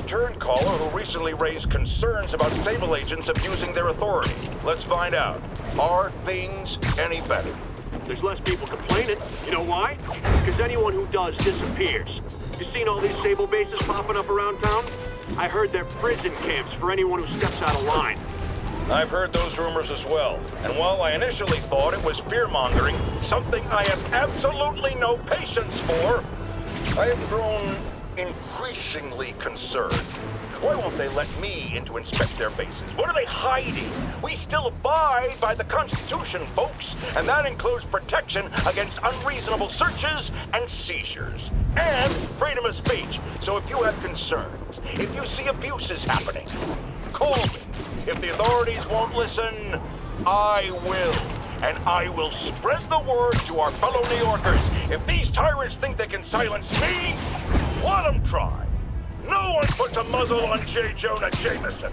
return caller who recently raised concerns about Sable agents abusing their authority. Let's find out. Are things any better? There's less people complaining. You know why? Because anyone who does disappears. You seen all these Sable bases popping up around town? I heard they're prison camps for anyone who steps out of line. I've heard those rumors as well. And while I initially thought it was fear-mongering, something I have absolutely no patience for, I have grown increasingly concerned. Why won't they let me in to inspect their bases? What are they hiding? We still abide by the Constitution, folks, and that includes protection against unreasonable searches and seizures. And freedom of speech. So if you have concerns, if you see abuses happening, call me. If the authorities won't listen, I will. And I will spread the word to our fellow New Yorkers. If these tyrants think they can silence me, let them try. No one puts a muzzle on J. Jonah Jameson.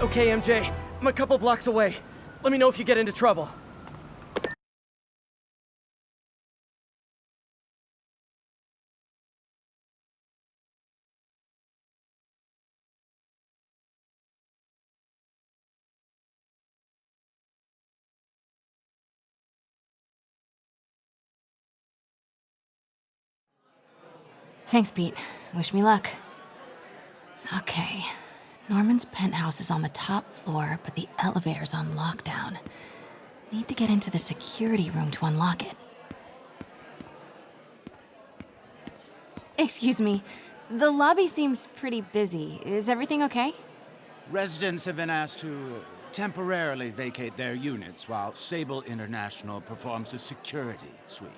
Okay, MJ. I'm a couple blocks away. Let me know if you get into trouble. Thanks, Pete. Wish me luck. Okay. Norman's penthouse is on the top floor, but the elevator's on lockdown. Need to get into the security room to unlock it. Excuse me. The lobby seems pretty busy. Is everything okay? Residents have been asked to temporarily vacate their units while Sable International performs a security sweep.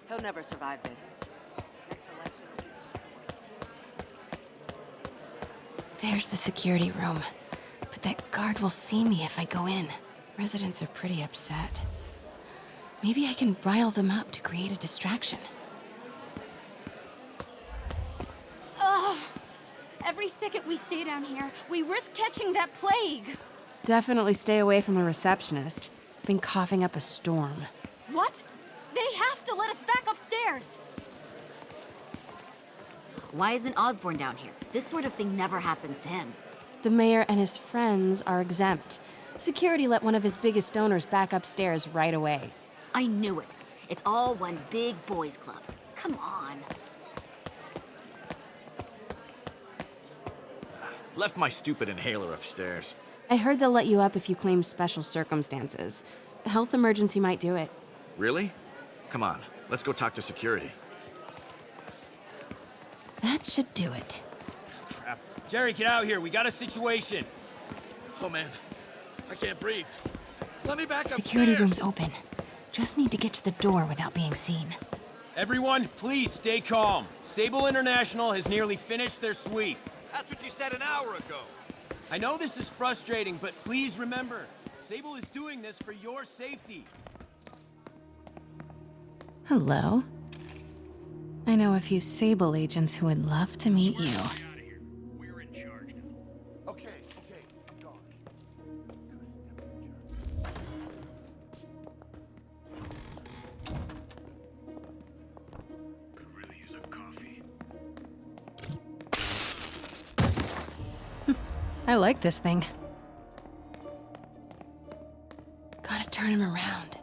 He'll never survive this. Next election will be destroyed. There's the security room. But that guard will see me if I go in. Residents are pretty upset. Maybe I can rile them up to create a distraction. Ugh! Every second we stay down here, we risk catching that plague. Definitely stay away from the receptionist. Been coughing up a storm. What? They have to let us back upstairs! Why isn't Osborne down here? This sort of thing never happens to him. The mayor and his friends are exempt. Security let one of his biggest donors back upstairs right away. I knew it. It's all one big boys club. Come on. Left my stupid inhaler upstairs. I heard they'll let you up if you claim special circumstances. A health emergency might do it. Really? Come on, let's go talk to security. That should do it. Crap. Jerry, get out here. We got a situation. Oh man, I can't breathe. Let me back Security upstairs. room's open. Just need to get to the door without being seen. Everyone, please stay calm. Sable International has nearly finished their sweep. That's what you said an hour ago. I know this is frustrating, but please remember, Sable is doing this for your safety. Hello. I know a few Sable agents who would love to meet you. We're in charge now. Okay, I'm gone. Could really use a coffee. I like this thing. Gotta turn him around.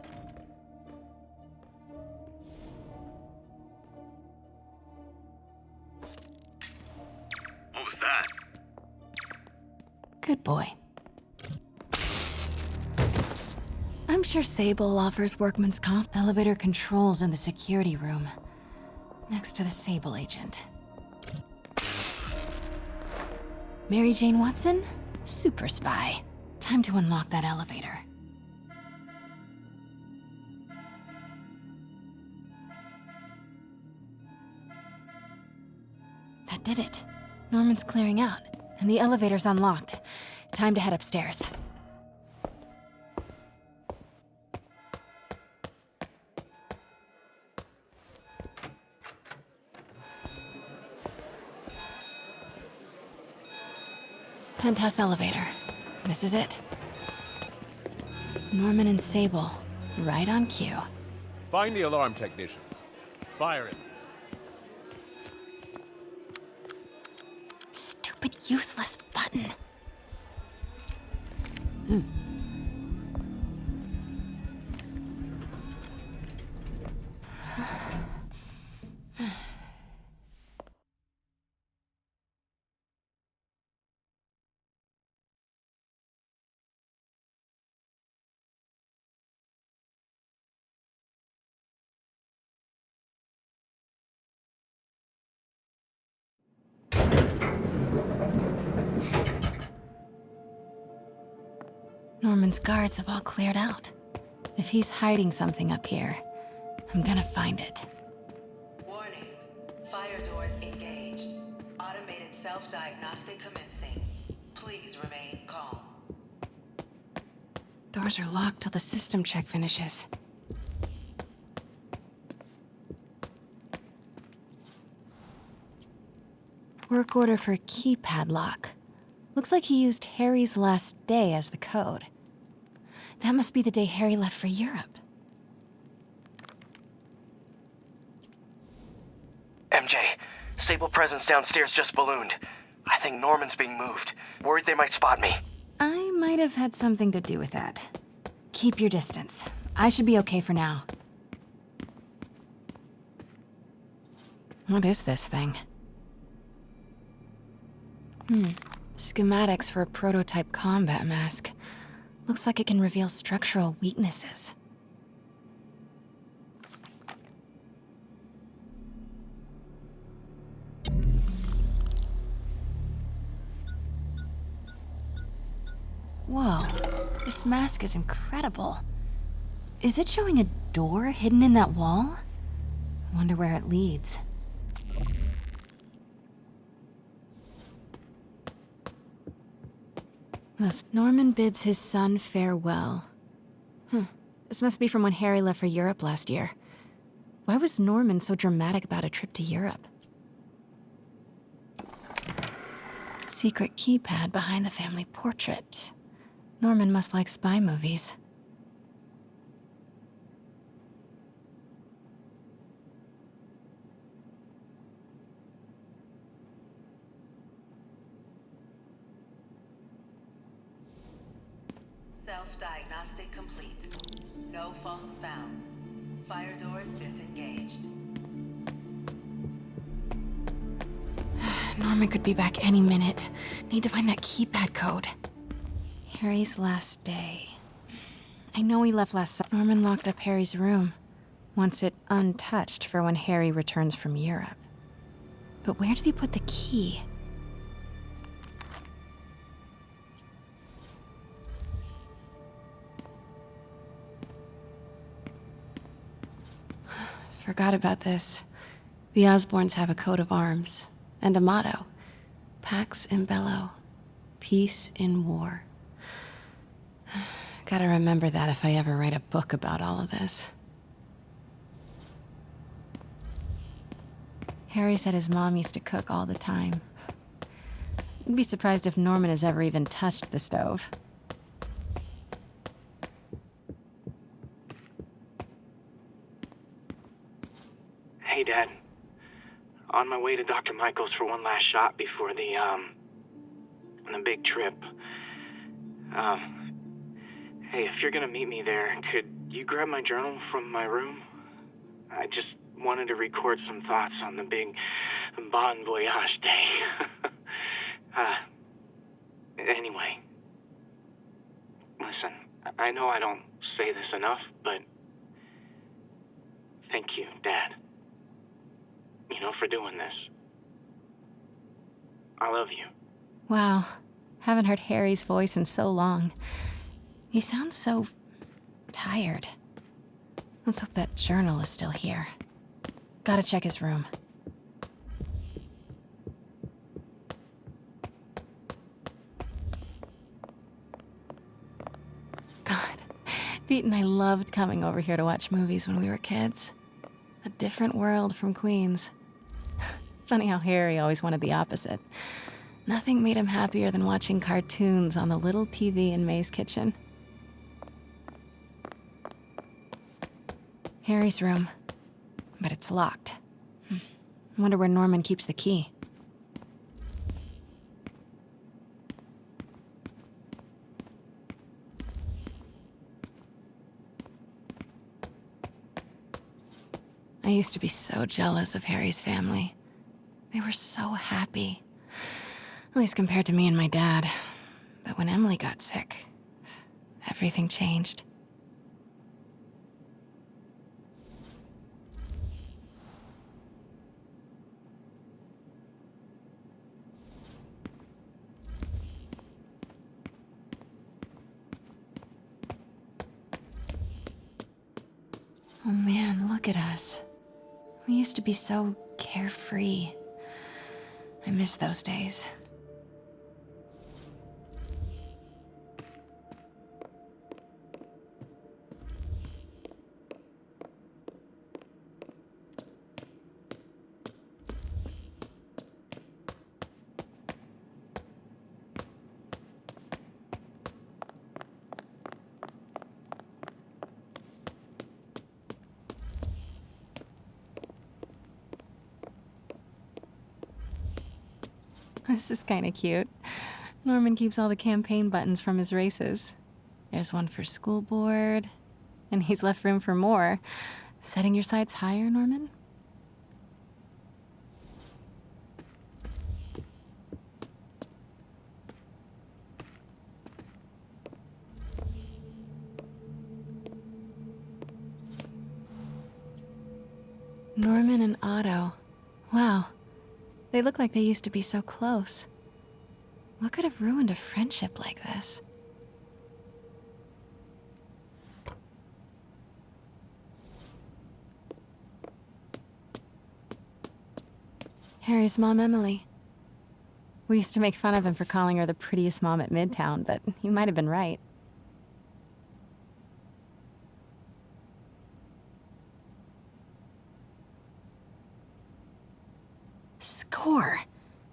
What was that? Good boy. I'm sure Sable offers workman's comp. Elevator controls in the security room. Next to the Sable agent. Mary Jane Watson? Super spy. Time to unlock that elevator. That did it. Norman's clearing out, and the elevator's unlocked. Time to head upstairs. Penthouse elevator. This is it. Norman and Sable, right on cue. Find the alarm technician. Fire it. Stupid, useless button. Norman's guards have all cleared out. If he's hiding something up here, I'm gonna find it. Warning. Fire doors engaged. Automated self-diagnostic commencing. Please remain calm. Doors are locked till the system check finishes. Work order for a keypad lock. Looks like he used Harry's last day as the code. That must be the day Harry left for Europe. MJ, Sable presence downstairs just ballooned. I think Norman's being moved. Worried they might spot me. I might have had something to do with that. Keep your distance. I should be okay for now. What is this thing? Schematics for a prototype combat mask. Looks like it can reveal structural weaknesses. Whoa, this mask is incredible. Is it showing a door hidden in that wall? I wonder where it leads. Norman bids his son farewell. This must be from when Harry left for Europe last year. Why was Norman so dramatic about a trip to Europe? Secret keypad behind the family portrait. Norman must like spy movies. Self-diagnostic complete. No faults found. Fire doors disengaged. Norman could be back any minute. Need to find that keypad code. Harry's last day. I know he left last summer. Norman locked up Harry's room. Wants it untouched for when Harry returns from Europe. But where did he put the key? Forgot about this. The Osborns have a coat of arms and a motto. Pax in bello. Peace in war. Gotta remember that if I ever write a book about all of this. Harry said his mom used to cook all the time. I'd be surprised if Norman has ever even touched the stove. Hey, Dad. On my way to Dr. Michael's for one last shot before the big trip. Hey, if you're gonna meet me there, could you grab my journal from my room? I just wanted to record some thoughts on the big Bon Voyage day. Anyway. Listen, I know I don't say this enough, but thank you, Dad. You know, for doing this. I love you. Wow. Haven't heard Harry's voice in so long. He sounds so tired. Let's hope that journal is still here. Gotta check his room. God, Pete and I loved coming over here to watch movies when we were kids. A different world from Queens. Funny how Harry always wanted the opposite. Nothing made him happier than watching cartoons on the little TV in May's kitchen. Harry's room, but it's locked. I wonder where Norman keeps the key. I used to be so jealous of Harry's family. They were so happy. At least compared to me and my dad. But when Emily got sick, everything changed. Oh man, look at us. We used to be so carefree. I miss those days. This is kind of cute. Norman keeps all the campaign buttons from his races. There's one for school board, and he's left room for more. Setting your sights higher, Norman? Norman and Otto. Wow. They look like they used to be so close. What could have ruined a friendship like this? Harry's mom, Emily. We used to make fun of him for calling her the prettiest mom at Midtown, but he might have been right. Score!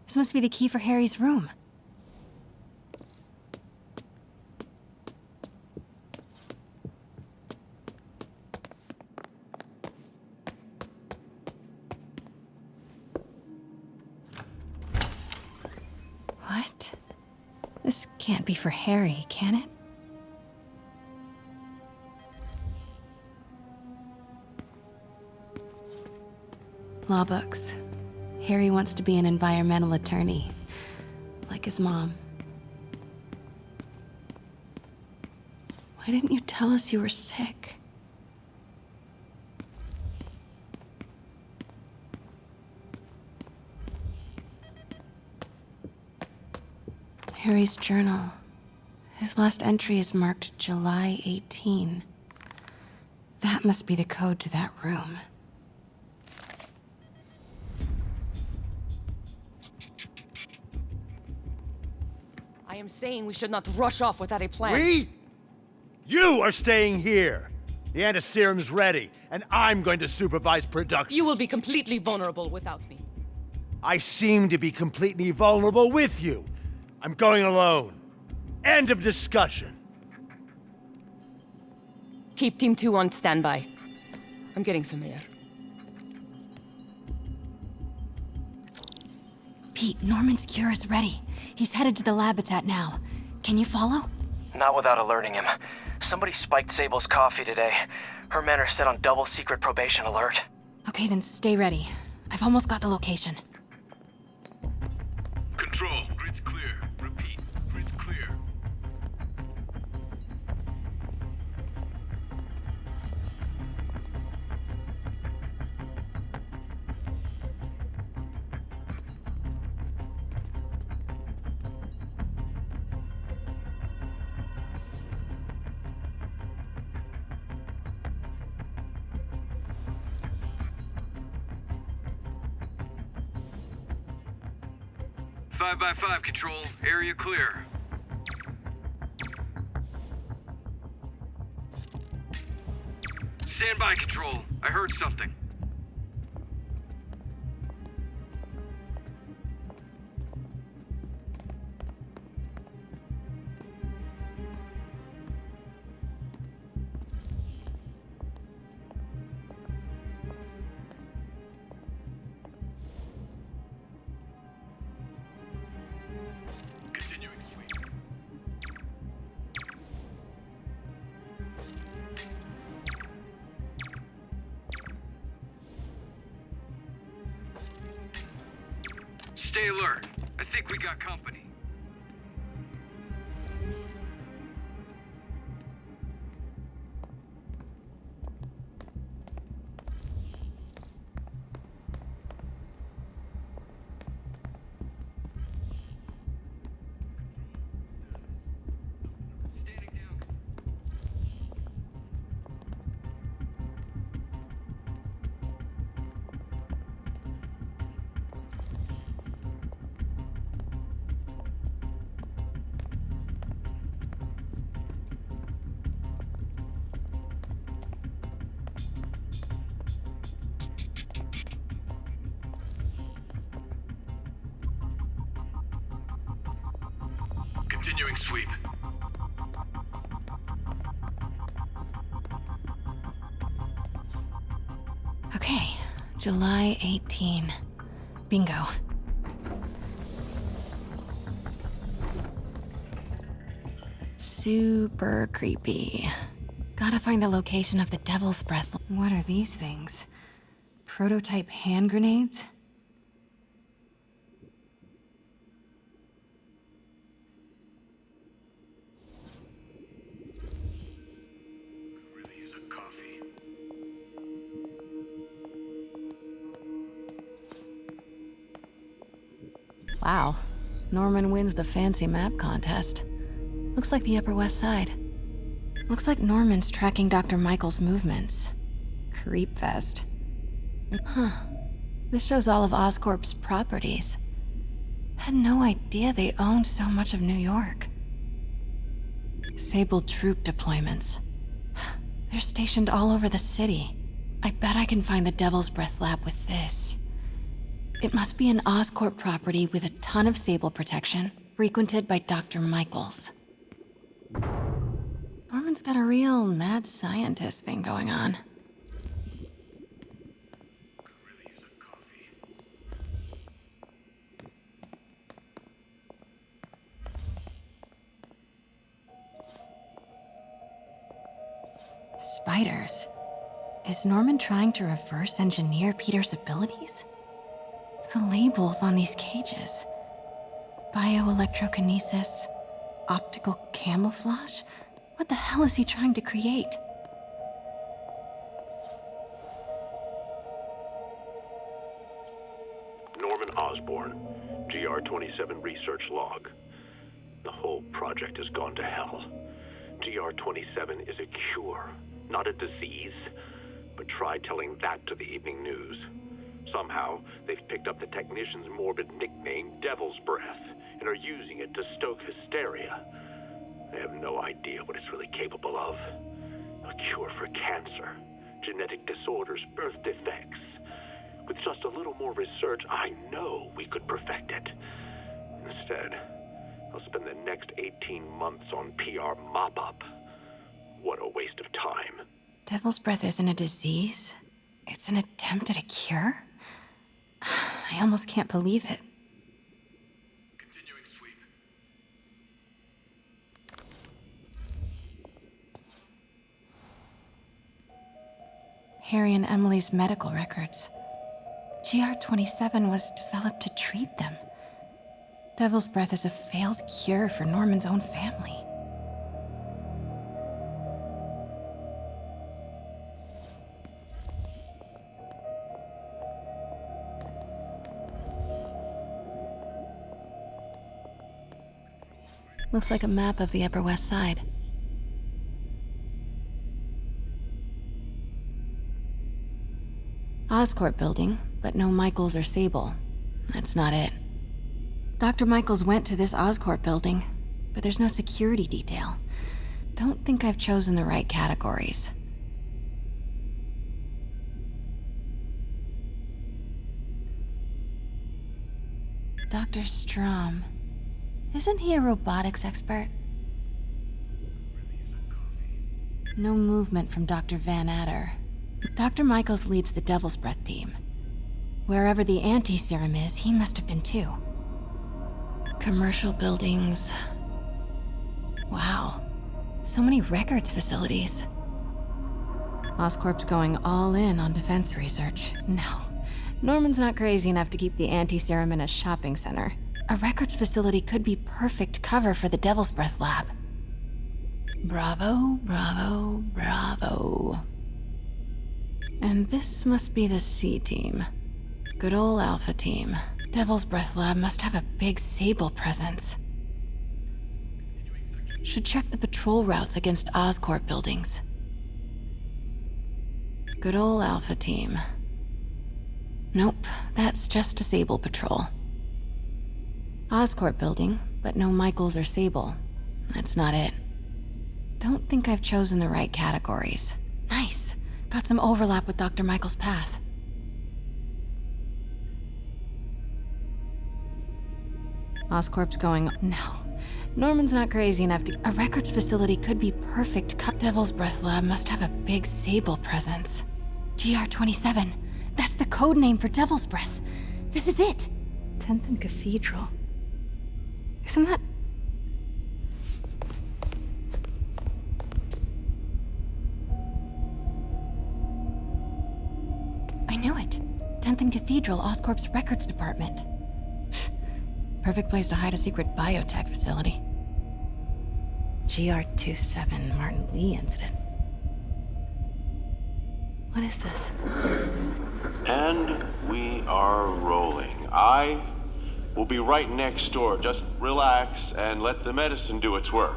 This must be the key for Harry's room. What? This can't be for Harry, can it? Law books. Harry wants to be an environmental attorney, like his mom. Why didn't you tell us you were sick? Harry's journal. His last entry is marked July 18. That must be the code to that room. I am saying we should not rush off without a plan. We? You are staying here. The antiserum's ready, and I'm going to supervise production. You will be completely vulnerable without me. I seem to be completely vulnerable with you. I'm going alone. End of discussion. Keep Team 2 on standby. I'm getting some air. Pete, Norman's cure is ready. He's headed to the lab it's at now. Can you follow? Not without alerting him. Somebody spiked Sable's coffee today. Her men are set on double secret probation alert. Okay, then stay ready. I've almost got the location. Control, grid's clear. Repeat, grid's clear. Five by 5, Control. Area clear. Stand by, Control. I heard something. Stay alert. I think we got company. Continuing sweep. Okay, July 18. Bingo. Super creepy. Gotta find the location of the Devil's Breath. What are these things? Prototype hand grenades? Wow. Norman wins the fancy map contest. Looks like the Upper West Side. Looks like Norman's tracking Dr. Michael's movements. Creepfest. Huh. This shows all of Oscorp's properties. Had no idea they owned so much of New York. Sable troop deployments. They're stationed all over the city. I bet I can find the Devil's Breath lab with this. It must be an Oscorp property with a ton of Sable protection, frequented by Dr. Michaels. Norman's got a real mad scientist thing going on. Spiders. Is Norman trying to reverse engineer Peter's abilities? The labels on these cages. Bioelectrokinesis, optical camouflage? What the hell is he trying to create? Norman Osborn, GR-27 research log. The whole project has gone to hell. GR-27 is a cure, not a disease. But try telling that to the evening news. Somehow, they've picked up the technician's morbid nickname, Devil's Breath, and are using it to stoke hysteria. They have no idea what it's really capable of. A cure for cancer, genetic disorders, birth defects. With just a little more research, I know we could perfect it. Instead, I'll spend the next 18 months on PR mop-up. What a waste of time. Devil's Breath isn't a disease. It's an attempt at a cure? I almost can't believe it. Continuing sweep. Harry and Emily's medical records. GR-27 was developed to treat them. Devil's Breath is a failed cure for Norman's own family. Looks like a map of the Upper West Side. Oscorp building, but no Michaels or Sable. That's not it. Dr. Michaels went to this Oscorp building, but there's no security detail. Don't think I've chosen the right categories. Dr. Strom. Isn't he a robotics expert? No movement from Dr. Van Adder. Dr. Michaels leads the Devil's Breath team. Wherever the anti-serum is, he must have been too. Commercial buildings. Wow. So many records facilities. Oscorp's going all in on defense research. No, Norman's not crazy enough to keep the anti-serum in a shopping center. A records facility could be perfect cover for the Devil's Breath lab. Bravo, bravo, bravo. And this must be the C team. Good old Alpha team. Devil's Breath lab must have a big Sable presence. Should check the patrol routes against Oscorp buildings. Good old Alpha team. Nope, that's just a Sable patrol. Oscorp building, but no Michaels or Sable. That's not it. Don't think I've chosen the right categories. Nice. Got some overlap with Dr. Michael's path. Oscorp's going... No. Norman's not crazy enough to... A records facility could be perfect. Devil's Breath lab must have a big Sable presence. GR-27. That's the code name for Devil's Breath. This is it. 10th and Cathedral. Isn't that... I knew it. 10th and Cathedral, Oscorp's records department. Perfect place to hide a secret biotech facility. GR-27 Martin Lee incident. What is this? And we are rolling. I will be right next door. Just relax and let the medicine do its work.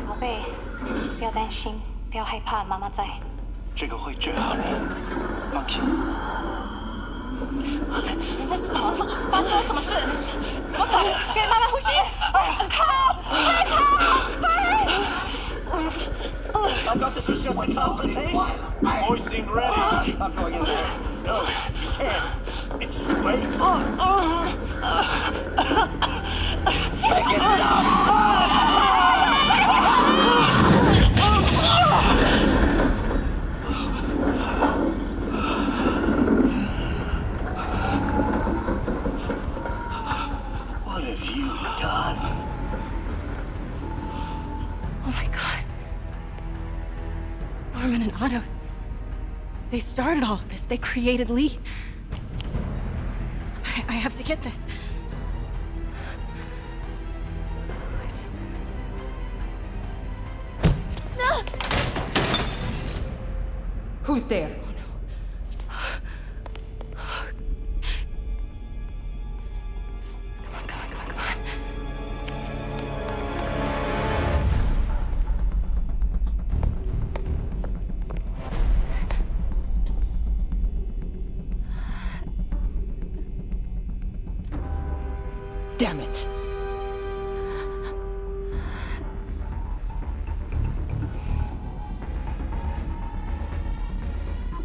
宝贝，不要担心，不要害怕，妈妈在。这个会治好你，放心。你在什么？发生了什么事？怎么搞？给妈妈呼吸！靠！快跑！ I thought this was just a consultation. Boys seemed ready. I'm going in there. No, you can't. It's too late. Make it stop. What have you done? Oh my god. Norman and Otto. They started all of this. They created Lee. I have to get this. What? No! Who's there? Damn it.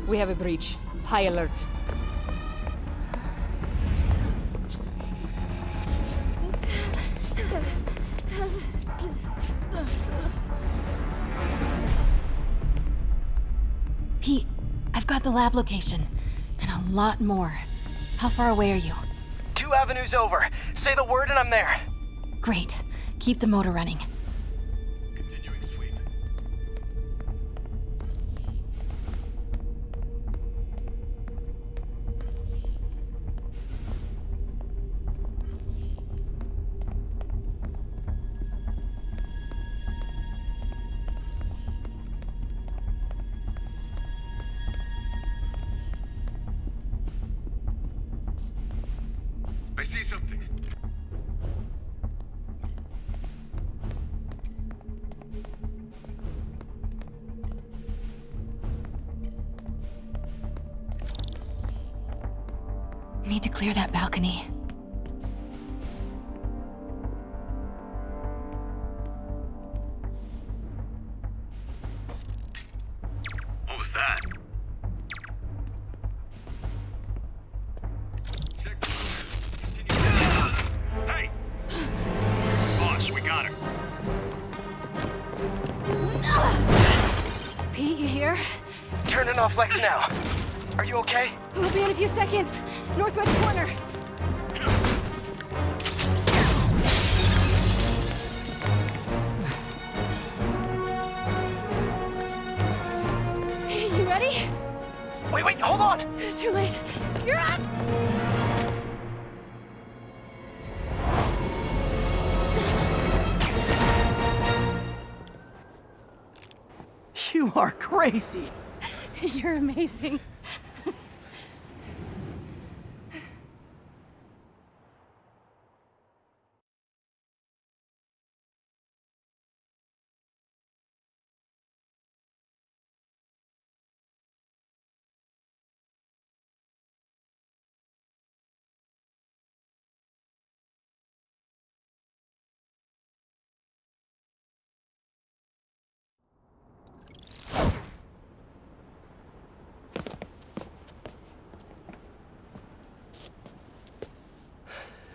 We have a breach. High alert. Pete, I've got the lab location. And a lot more. How far away are you? 2 avenues over. Say the word and I'm there. Great. Keep the motor running. Continuing sweep. I see something. Need to clear that balcony. What was that? Hey! Boss, we got her. Pete, you here? Turning off Lex now. Are you okay? We'll be in a few seconds. Northwest corner. You ready? Wait, Wait, hold on! It's too late. You're up! You are crazy. You're amazing.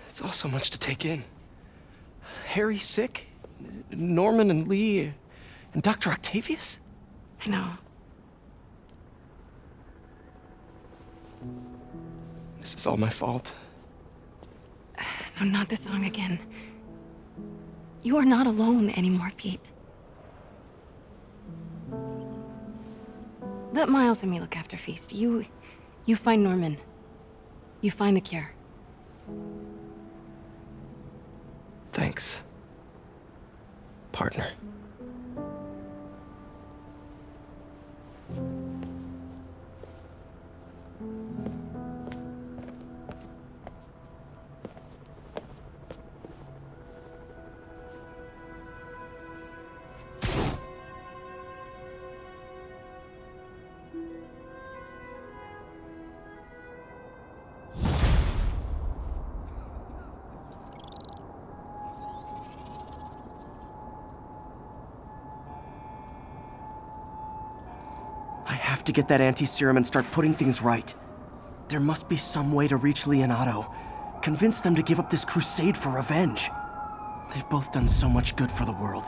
It's all so much to take in. Harry sick? Norman and Lee and Dr. Octavius? I know. This is all my fault. No, not this song again. You are not alone anymore, Pete. Let Miles and me look after Feast. You find Norman. You find the cure. Thanks, partner. I have to get that anti-serum and start putting things right. There must be some way to reach Leonardo. Convince them to give up this crusade for revenge. They've both done so much good for the world.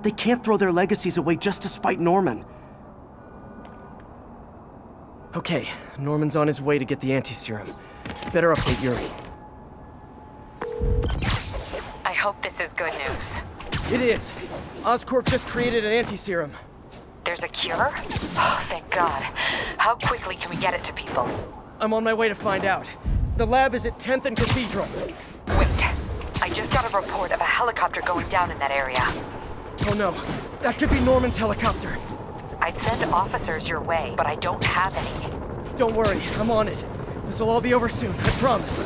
They can't throw their legacies away just to spite Norman. Okay, Norman's on his way to get the anti-serum. Better update Yuri. I hope this is good news. It is. Oscorp just created an anti-serum. There's a cure? Oh, thank God. How quickly can we get it to people? I'm on my way to find out. The lab is at 10th and Cathedral. Wait. I just got a report of a helicopter going down in that area. Oh no. That could be Norman's helicopter. I'd send officers your way, but I don't have any. Don't worry. I'm on it. This'll all be over soon. I promise.